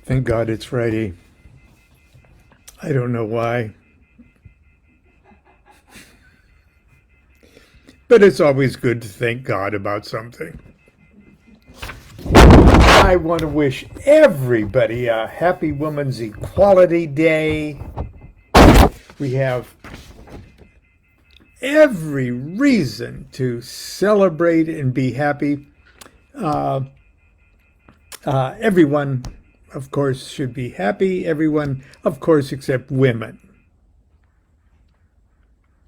Thank God it's Friday. I don't know why, but it's always good to thank God about something. I want to wish everybody a happy Women's Equality Day. We have every reason to celebrate and be happy. Everyone, of course, should be happy. Everyone, of course, except women.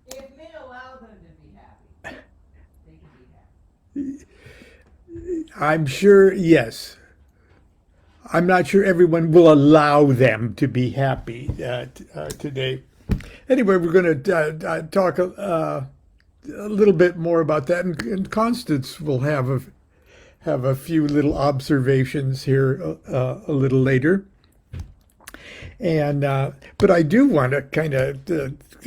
If men allow them to be happy, they can be happy. I'm sure, yes. I'm not sure everyone will allow them to be happy today. Anyway, we're going to talk a little bit more about that, and Constance will have a few little observations here a little later. And but I do want to kind of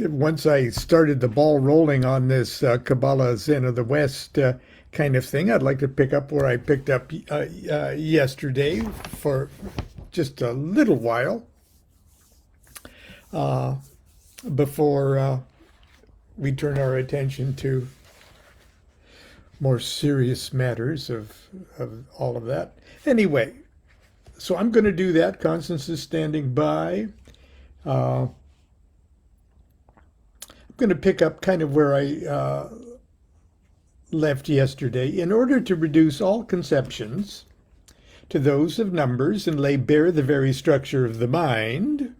once I started the ball rolling on this Qabalah Zen of the West kind of thing, I'd like to pick up where I picked up yesterday for just a little while before we turn our attention to more serious matters of all of that. Anyway, so I'm going to do that. Constance is standing by. I'm going to pick up kind of where I left yesterday. In order to reduce all conceptions to those of numbers and lay bare the very structure of the mind,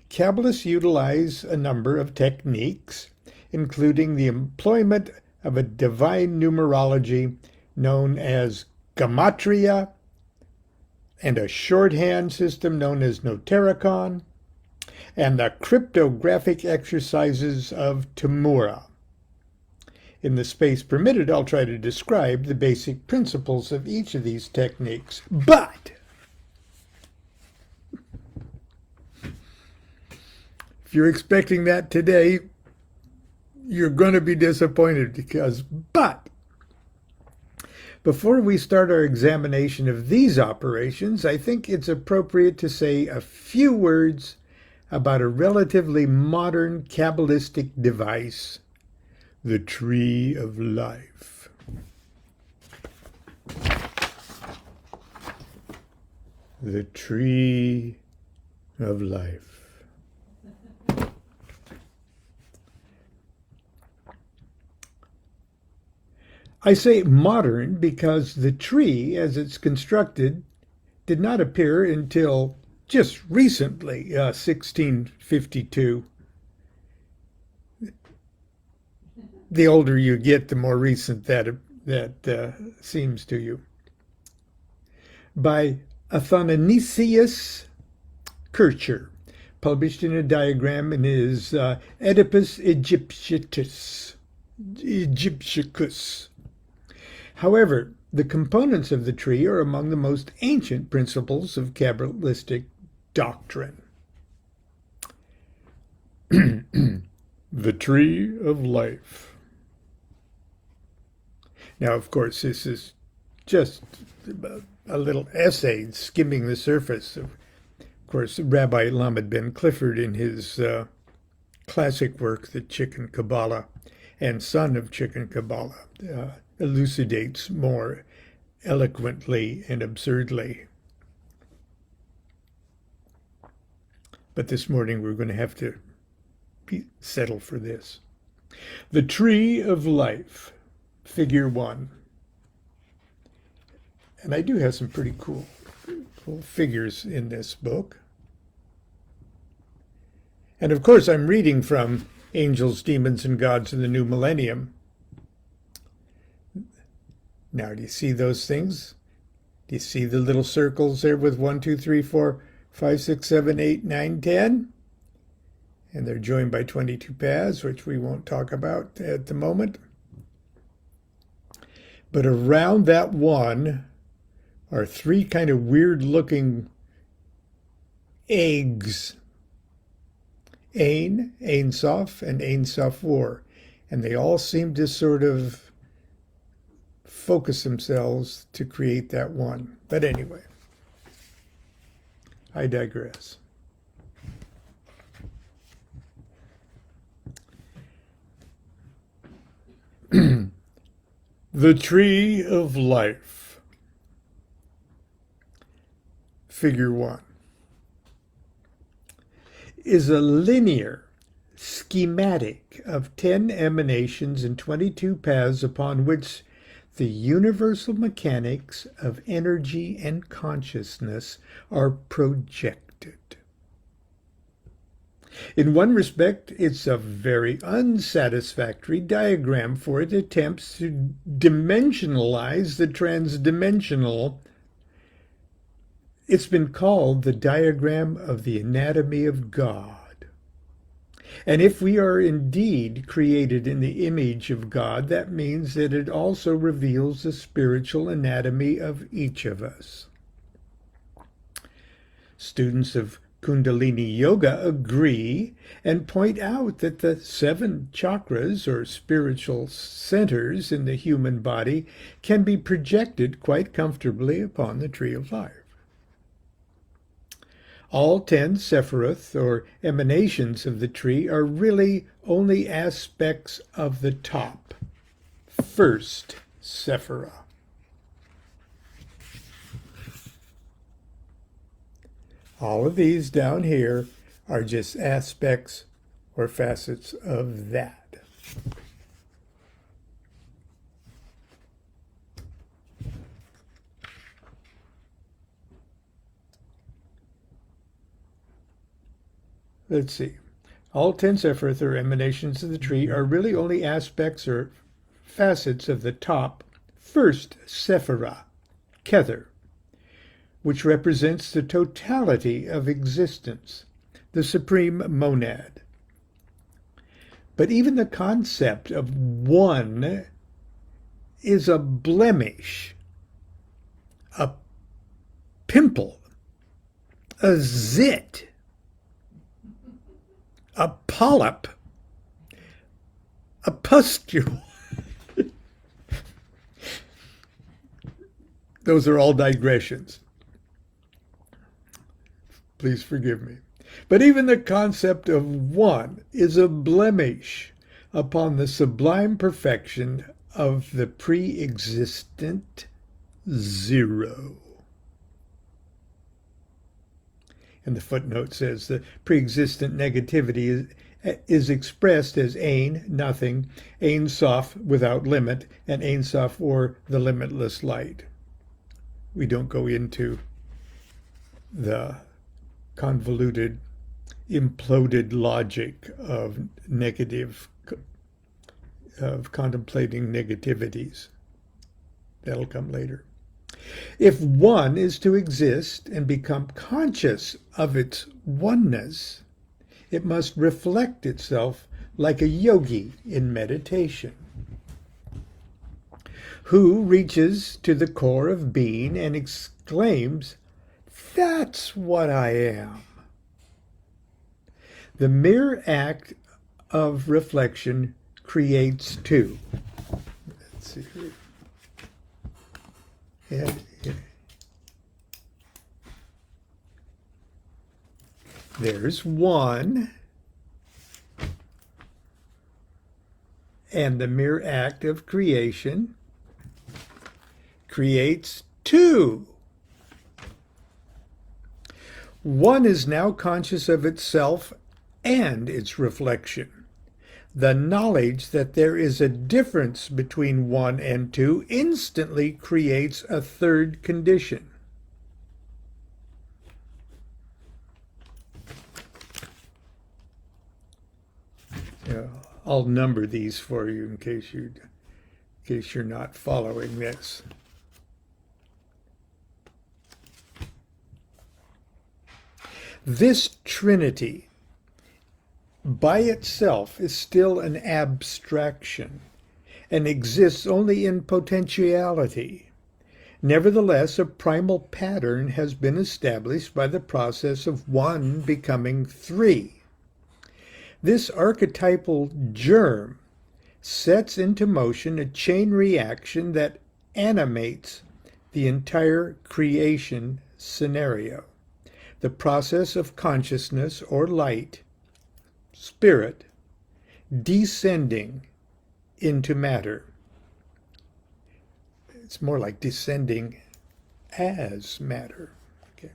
Kabbalists utilize a number of techniques, including the employment of a divine numerology known as gematria and a shorthand system known as notaricon, and the cryptographic exercises of Tamura. In the space permitted, I'll try to describe the basic principles of each of these techniques. But if you're expecting that today, you're going to be disappointed but before we start our examination of these operations, I think it's appropriate to say a few words about a relatively modern Kabbalistic device, the Tree of Life. The Tree of Life. I say modern because the tree, as it's constructed, did not appear until just recently, 1652. The older you get, the more recent that seems to you. By Athanasius Kircher, published in a diagram in his Oedipus Egypticus. However, the components of the tree are among the most ancient principles of Kabbalistic doctrine. The Tree of Life. Now, of course, this is just a little essay skimming the surface. Of course, Rabbi Lamed Ben Clifford, in his classic work, The Chicken Kabbalah, and Son of Chicken Kabbalah, elucidates more eloquently and absurdly. But this morning we're going to have to settle for this. The Tree of Life, Figure 1. And I do have some pretty cool figures in this book. And of course I'm reading from Angels, Demons, and Gods in the New Millennium. Now, do you see those things? Do you see the little circles there with 1, 2, 3, 4, 5, 6, 7, 8, 9, 10? And they're joined by 22 paths, which we won't talk about at the moment. But around that one are 3 kind of weird-looking eggs. Ein Sof, and Ein Sof War. And they all seem to sort of focus themselves to create that one. But anyway, I digress. The Tree of Life. Figure 1 is a linear schematic of 10 emanations and 22 paths upon which the universal mechanics of energy and consciousness are projected. In one respect, it's a very unsatisfactory diagram, for it attempts to dimensionalize the transdimensional. It's been called the diagram of the anatomy of God. And if we are indeed created in the image of God, that means that it also reveals the spiritual anatomy of each of us. Students of Kundalini Yoga agree and point out that the 7 chakras, or spiritual centers in the human body, can be projected quite comfortably upon the Tree of Life. All 10 Sephiroth, or emanations of the tree, are really only aspects of the top, first Sephirah. All of these down here are just aspects or facets of that. Let's see. All 10 Sephiroth, or emanations of the tree, are really only aspects or facets of the top, first Sephirah, Kether, which represents the totality of existence, the supreme monad. But even the concept of one is a blemish, a pimple, a zit, a polyp, a pustule. Those are all digressions. Please forgive me. But even the concept of one is a blemish upon the sublime perfection of the pre-existent zero. And the footnote says the pre-existent negativity is expressed as Ein, nothing, Ein Sof, without limit, and Ein Sof, or the limitless light. We don't go into the convoluted, imploded logic of contemplating negativities. That'll come later. If one is to exist and become conscious of its oneness, it must reflect itself like a yogi in meditation, who reaches to the core of being and exclaims, "That's what I am." The mere act of reflection creates two. Let's see here. There's one, and the mere act of creation creates two. One is now conscious of itself and its reflection. The knowledge that there is a difference between one and two instantly creates a third condition. I'll number these for you in case you're not following this. This Trinity by itself is still an abstraction and exists only in potentiality. Nevertheless, a primal pattern has been established by the process of one becoming three. This archetypal germ sets into motion a chain reaction that animates the entire creation scenario. the process of consciousness or light, spirit, descending into matter. It's more like descending as matter. Okay.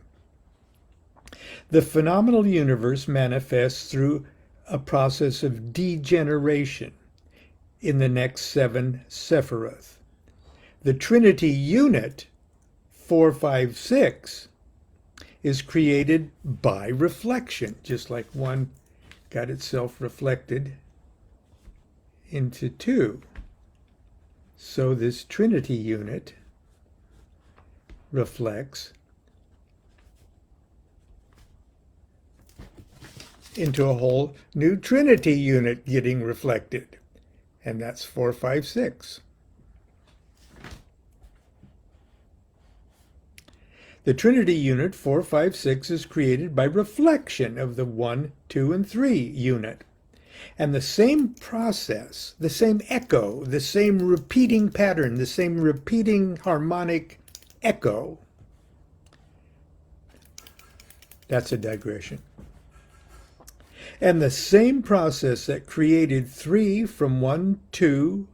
The phenomenal universe manifests through a process of degeneration in the next 7 Sephiroth. The Trinity unit, 456, is created by reflection, just like one got itself reflected into 2. So this Trinity unit reflects into a whole new Trinity unit getting reflected. And that's 456. The Trinity unit 456 is created by reflection of the 1, 2, and 3 unit. And the same process, the same echo, the same repeating pattern, the same repeating harmonic echo. That's a digression. And the same process that created 3 from 1, 2,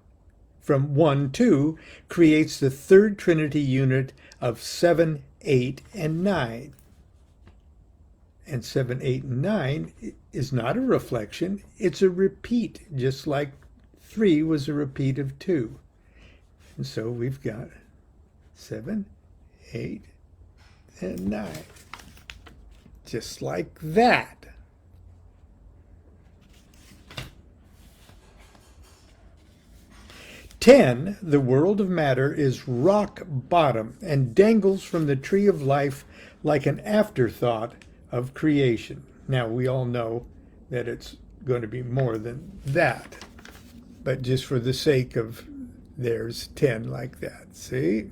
creates the third Trinity unit of 7, 8, and 9. And 7, 8, and 9 is not a reflection, it's a repeat, just like 3 was a repeat of 2. And so we've got 7, 8, and 9. Just like that. Ten, the world of matter is rock bottom and dangles from the tree of life like an afterthought of creation. Now, we all know that it's going to be more than that, but just for the sake of there's 10 like that, see?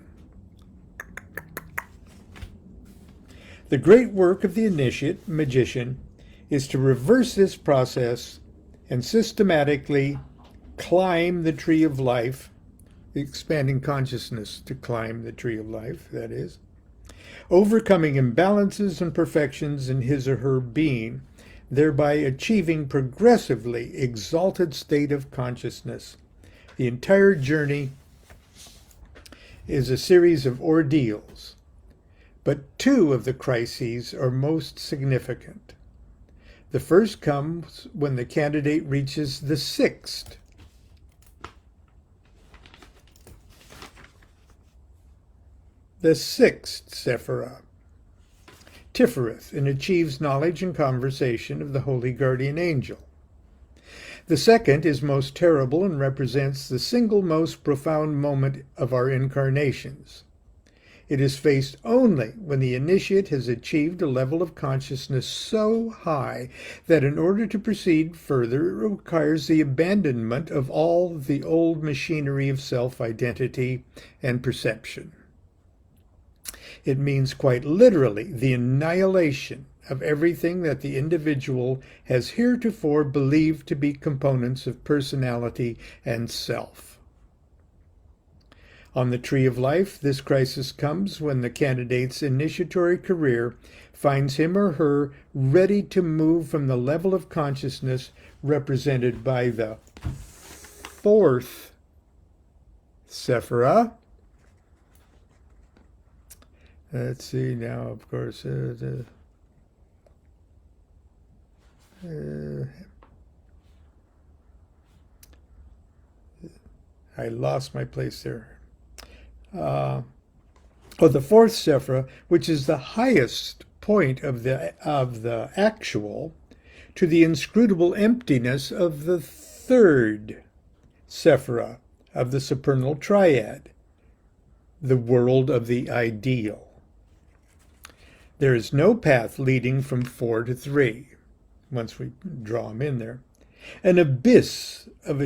The great work of the initiate, magician, is to reverse this process and systematically climb the tree of life, expanding consciousness to climb the tree of life, that is, overcoming imbalances and perfections in his or her being, thereby achieving progressively exalted state of consciousness. The entire journey is a series of ordeals, but 2 of the crises are most significant. The first comes when the candidate reaches the 6th. The 6th Sephirah, Tifereth, and achieves knowledge and conversation of the Holy Guardian Angel. The second is most terrible and represents the single most profound moment of our incarnations. It is faced only when the initiate has achieved a level of consciousness so high that in order to proceed further, it requires the abandonment of all the old machinery of self-identity and perception. It means quite literally the annihilation of everything that the individual has heretofore believed to be components of personality and self. On the tree of life, this crisis comes when the candidate's initiatory career finds him or her ready to move from the level of consciousness represented by the 4th Sephirah. Let's see now, of course, I lost my place there. The 4th Sephirah, which is the highest point of the actual, to the inscrutable emptiness of the 3rd Sephirah of the supernal triad, the world of the ideal. There is no path leading from 4 to 3, once we draw them in there. An abyss of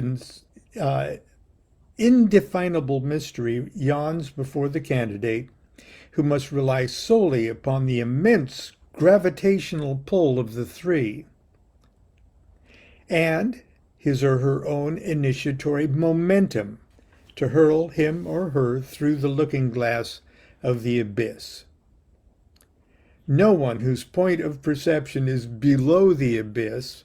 indefinable mystery yawns before the candidate, who must rely solely upon the immense gravitational pull of the 3, and his or her own initiatory momentum to hurl him or her through the looking glass of the abyss. No one whose point of perception is below the abyss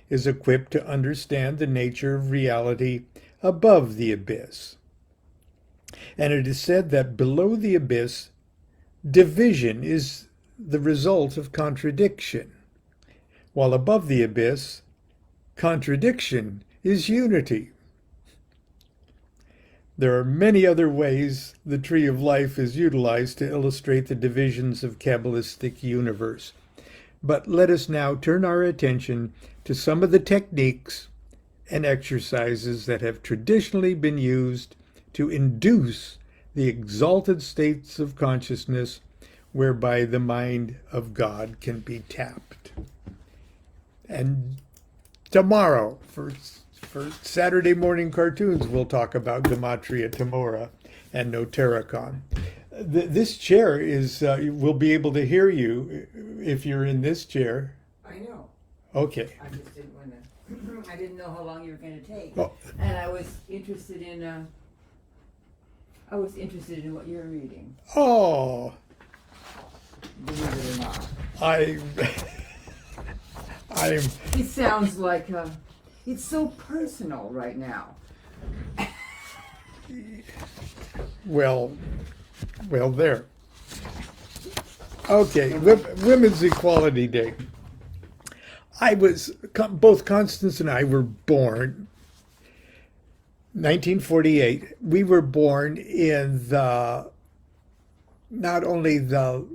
is equipped to understand the nature of reality above the abyss. And it is said that below the abyss, division is the result of contradiction, while above the abyss, contradiction is unity. There are many other ways the tree of life is utilized to illustrate the divisions of Kabbalistic universe. But let us now turn our attention to some of the techniques and exercises that have traditionally been used to induce the exalted states of consciousness whereby the mind of God can be tapped. And tomorrow, for Saturday morning cartoons, we'll talk about Gematria Temora and Notericon. This chair is, we'll be able to hear you if you're in this chair. I know. Okay. I just didn't want to. I didn't know how long you were going to take, Oh. and I was interested in. What you're reading. Oh, Believe it or not. I'm. It sounds like it's so personal right now. Well, there. Okay, Women's Equality Day. Both Constance and I were born 1948. We were born in not only the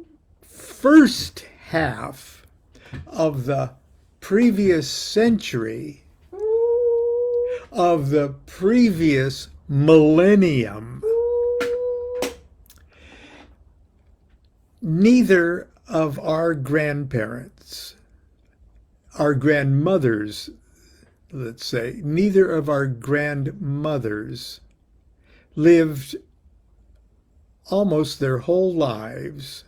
first half of the previous century, of the previous millennium. Neither of our grandparents, our grandmothers, let's say, neither of our grandmothers lived almost their whole lives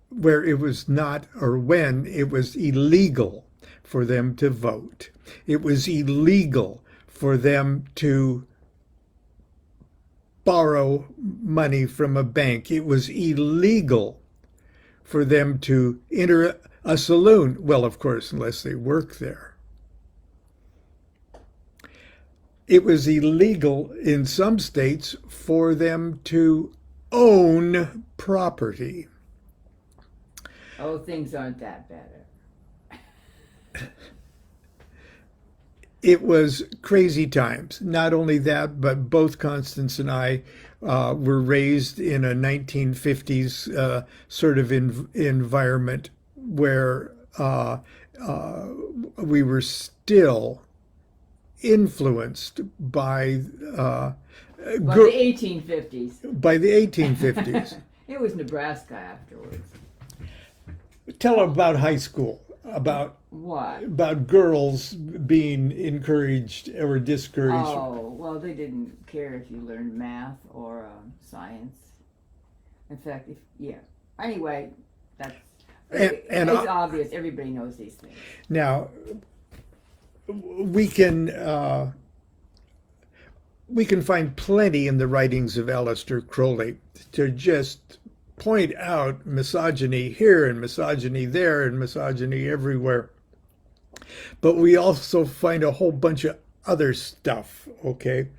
where it was not, or when it was illegal for them to vote. It was illegal for them to borrow money from a bank. It was illegal for them to enter a saloon. Well, of course, unless they work there. It was illegal in some states for them to own property. Oh, things aren't that bad. It was crazy times. Not only that, but both Constance and I were raised in a 1950s sort of environment where we were still influenced by the 1850s. By the 1850s. It was Nebraska afterwards. Tell about high school. About what? About girls being encouraged or discouraged. Oh, well, they didn't care if you learned math or science. In fact, Anyway, that's it's obvious. Everybody knows these things. Now, we can find plenty in the writings of Aleister Crowley to just point out misogyny here and misogyny there and misogyny everywhere. But we also find a whole bunch of other stuff, okay?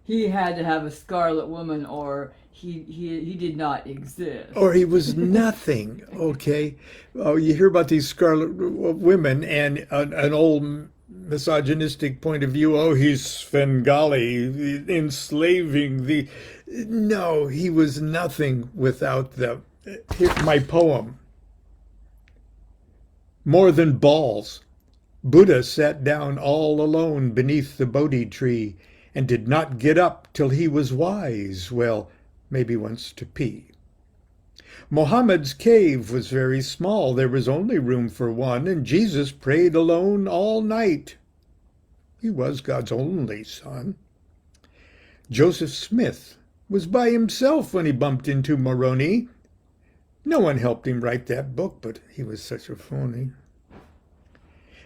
He had to have a scarlet woman or he did not exist. Or he was nothing, okay? You hear about these scarlet women and an old misogynistic point of view. Oh, he's Svengali, enslaving the... No, he was nothing without my poem. More than balls, Buddha sat down all alone beneath the Bodhi tree and did not get up till he was wise. Well, maybe once to pee. Mohammed's cave was very small. There was only room for one, and Jesus prayed alone all night. He was God's only son. Joseph Smith was by himself when he bumped into Moroni. No one helped him write that book, but he was such a phony.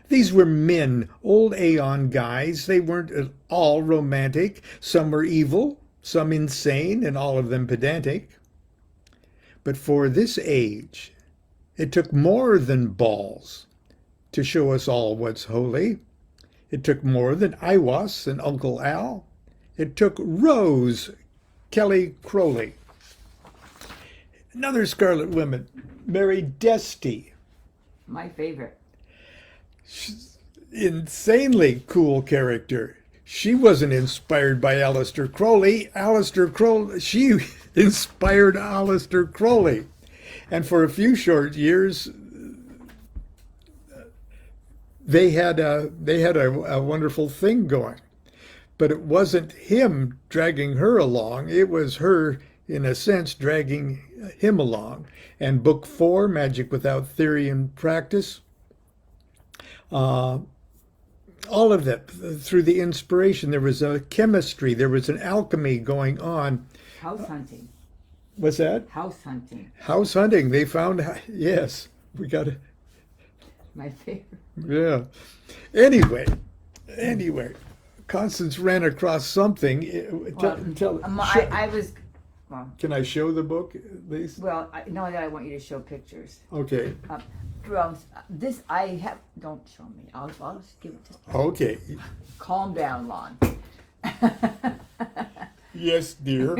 These were men, old Aeon guys. They weren't at all romantic. Some were evil, some insane and all of them pedantic. But for this age, it took more than balls to show us all what's holy. It took more than Iwas and Uncle Al. It took Rose Kelly Crowley. Another Scarlet Woman, Mary Desty. My favorite. Insanely cool character. She wasn't inspired by Aleister Crowley. She inspired Aleister Crowley. And for a few short years, they had a wonderful thing going. But it wasn't him dragging her along. It was her, in a sense, dragging him along. And book 4, Magic Without Theory and Practice, all of that, through the inspiration, there was a chemistry, there was an alchemy going on. House hunting. What's that? House hunting. House hunting. They found, yes, we got it. My favorite. Yeah. Anyway, Constance ran across something. I was. Well, can I show the book at least? Well, no, that I want you to show pictures. Okay. Well, this I have. Don't show me. I'll just give it to. Okay. Calm down, Lon. Yes, dear.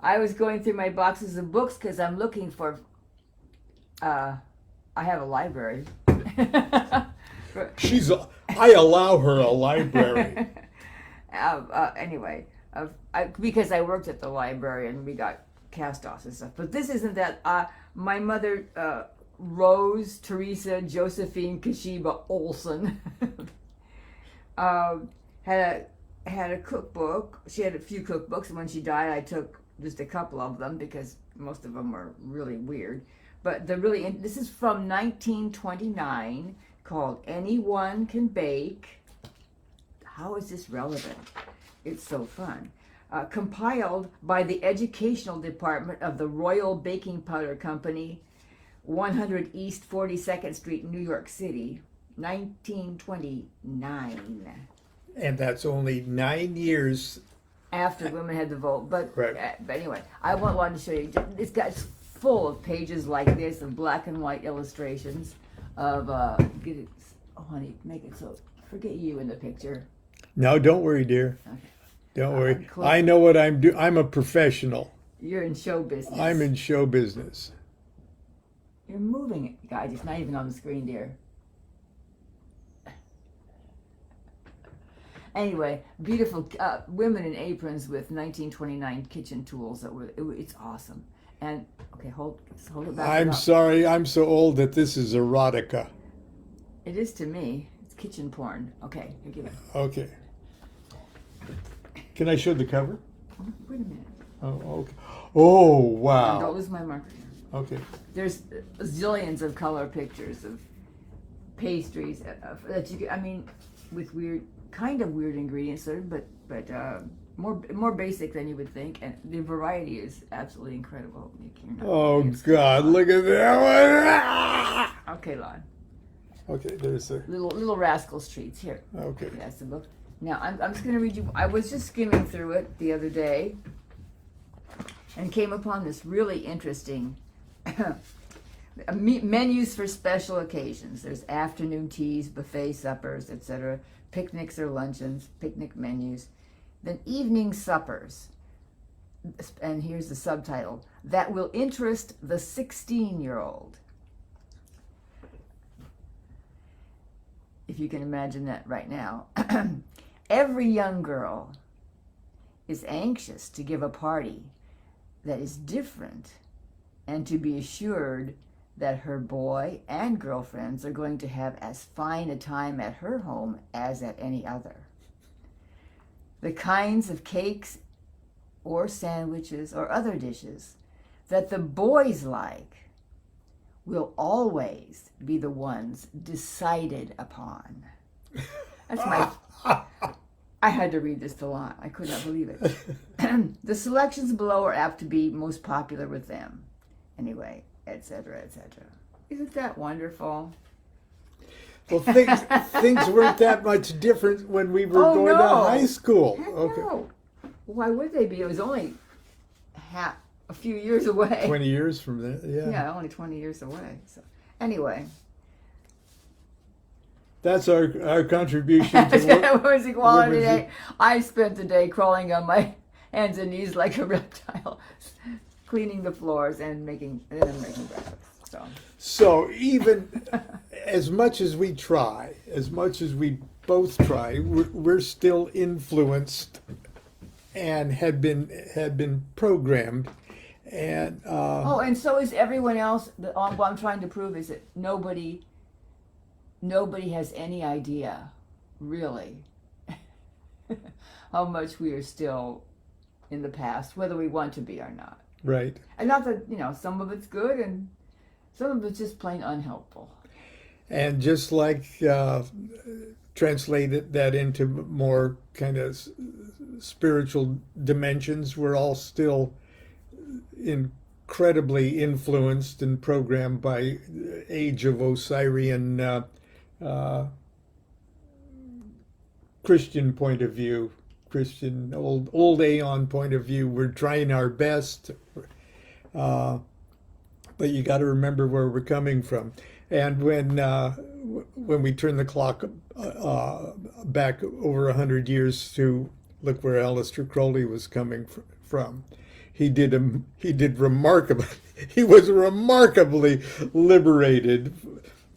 I was going through my boxes of books because I'm looking for. I have a library. I allow her a library. Anyway, because I worked at the library and we got cast-offs and stuff. But this isn't that. My mother, Rose Teresa Josephine Kashiba Olson, had a cookbook. She had a few cookbooks, and when she died, I took just a couple of them because most of them were really weird. But this is from 1929, called Anyone Can Bake. How is this relevant? It's so fun. Compiled by the Educational Department of the Royal Baking Powder Company, 100 East 42nd Street, New York City, 1929. And that's only 9 years after women had the vote. But, right. But anyway, I wanted to show you. It's full of pages like this of black and white illustrations of honey, make it so forget you in the picture. No, don't worry, dear. Okay. Don't worry. I know what I'm doing. I'm a professional. You're in show business. I'm in show business. You're moving it, guys. It's not even on the screen, dear. Anyway, beautiful women in aprons with 1929 kitchen tools. It's awesome. And okay, hold it back. I'm sorry. I'm so old that this is erotica. It is to me. It's kitchen porn. Okay, here, give it. Okay. Can I show the cover? Wait a minute. Oh, okay. Oh, wow. Don't lose my marker. Okay. There's zillions of color pictures of pastries that you. I mean, with kind of weird ingredients, but more basic than you would think, and the variety is absolutely incredible. Oh God! Look at that one. Okay, Lon. Okay, there's a little rascal streets here. Okay. That's the book. Now I'm just going to read you. I was just skimming through it the other day, and came upon this really interesting menus for special occasions. There's afternoon teas, buffet suppers, etc. Picnics or luncheons, picnic menus. Then evening suppers. And here's the subtitle: that will interest the 16-year-old. If you can imagine that right now. Every young girl is anxious to give a party that is different and to be assured that her boy and girlfriends are going to have as fine a time at her home as at any other. The kinds of cakes or sandwiches or other dishes that the boys like will always be the ones decided upon. That's my... I had to read this to Lon. I could not believe it. The selections below are apt to be most popular with them. Anyway, etc., etc. Isn't that wonderful? Well, things weren't that much different when we were going to high school. Heck Okay. no. Why would they be? It was only a few years away. 20 years from there, yeah. Yeah, only 20 years away. So anyway. That's our contribution to Women's Equality women's- Day. I spent the day crawling on my hands and knees like a reptile, cleaning the floors and making breakfast. So even as much as we try, as much as we both try, we're still influenced and had been programmed. And and so is everyone else. What I'm trying to prove is that nobody has any idea, really, how much we are still in the past, whether we want to be or not. right. And not that, some of it's good and some of it's just plain unhelpful. And just like translate that into more kind of spiritual dimensions, we're all still incredibly influenced and programmed by Age of Osirian Christian point of view, Christian old Aeon point of view. We're trying our best, but you got to remember where we're coming from. And when we turn the clock back over 100 years to look where Aleister Crowley was coming from, he was remarkably liberated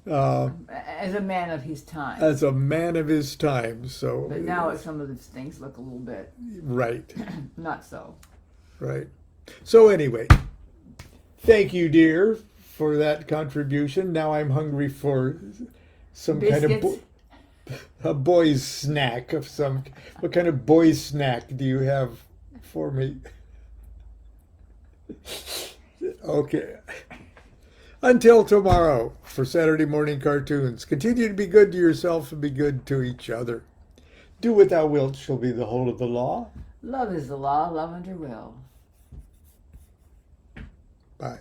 As a man of his time. as a man of his time. So, But now some of these things look a little bit right, not so. right. So anyway, thank you, dear, for that contribution. Now I'm hungry for some Biscuits? kind of a boy's snack of some. What kind of boy's snack do you have for me? Okay. Until tomorrow for Saturday Morning Cartoons. Continue to be good to yourself and be good to each other. Do what thou wilt shall be the whole of the law. Love is the law, love under will. Bye.